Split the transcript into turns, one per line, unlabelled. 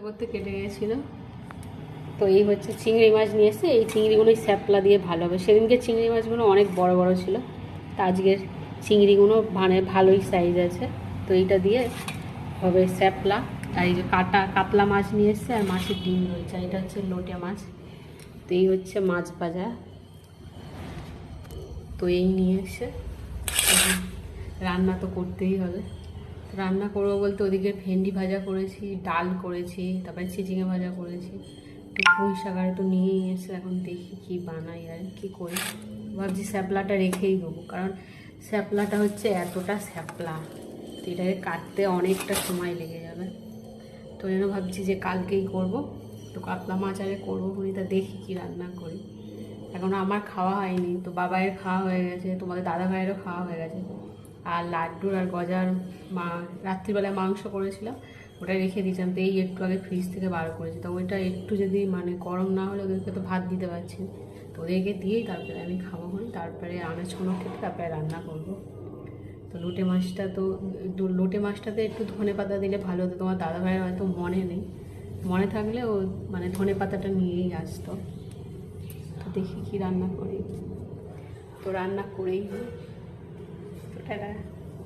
করতে কেটে গেছিলো। তো এই হচ্ছে চিংড়ি মাছ নিয়ে এসে, এই চিংড়িগুলোই স্যাপলা দিয়ে ভালো হবে। সেদিনকে চিংড়ি মাছগুলো অনেক বড় বড় ছিল, তা আজকের চিংড়িগুলো মানে ভালোই সাইজ আছে। তো এইটা দিয়ে হবে স্যাপলা। আর এই যে কাতলা মাছ নিয়ে এসছে, আর মাছের ডিম রয়েছে। এটা হচ্ছে লোটে মাছ। তো এই হচ্ছে মাছ ভাজা। তো এই নিয়ে এসে রান্না তো করতেই হবে। রান্না করবো বলতে ওদিকে ভেন্ডি ভাজা করেছি, ডাল করেছি, তারপরে চিচিঙে ভাজা করেছি, তো পুঁই শাক আর তো নিয়েই এসে এখন দেখি কী বানাই আর কী করি। ভাবছি স্যাপলাটা রেখেই দেবো, কারণ স্যাপলাটা হচ্ছে এতটা স্যাপলা, তো এটাকে কাটতে অনেকটা সময় লেগে যাবে। তো জন্য ভাবছি যে কালকেই করব। তো কাতলা মাছ আগে করবো তা দেখি কী রান্না করি। এখনও আমার খাওয়া হয়নি, তো বাবাইয়ের খাওয়া হয়ে গেছে, তোমাদের দাদা ভাইয়েরও খাওয়া হয়ে গেছে। আর লাড্ডুর আর গজার রাত্রিবেলায় মাংস করেছিলাম, ওটা রেখে দিয়েছিলাম। তো এই একটু আগে ফ্রিজ থেকে বার করেছি, তো ওইটা একটু যদি মানে গরম না হলে ওদেরকে তো ভাত দিতে পারছি, তো ওদেরকে দিয়েই তারপরে আমি খাবো হই, তারপরে আনাজগুলো খেতে তারপরে রান্না করব। তো লোটে মাছটাতে একটু ধনে পাতা দিলে ভালো হতো। তোমার দাদা ভাইয়ের হয়তো মনে নেই, মনে থাকলে ও মানে ধনে পাতাটা নিয়েই আসতো। তো দেখি কি রান্না করি, তো রান্না করেই তো টাটা।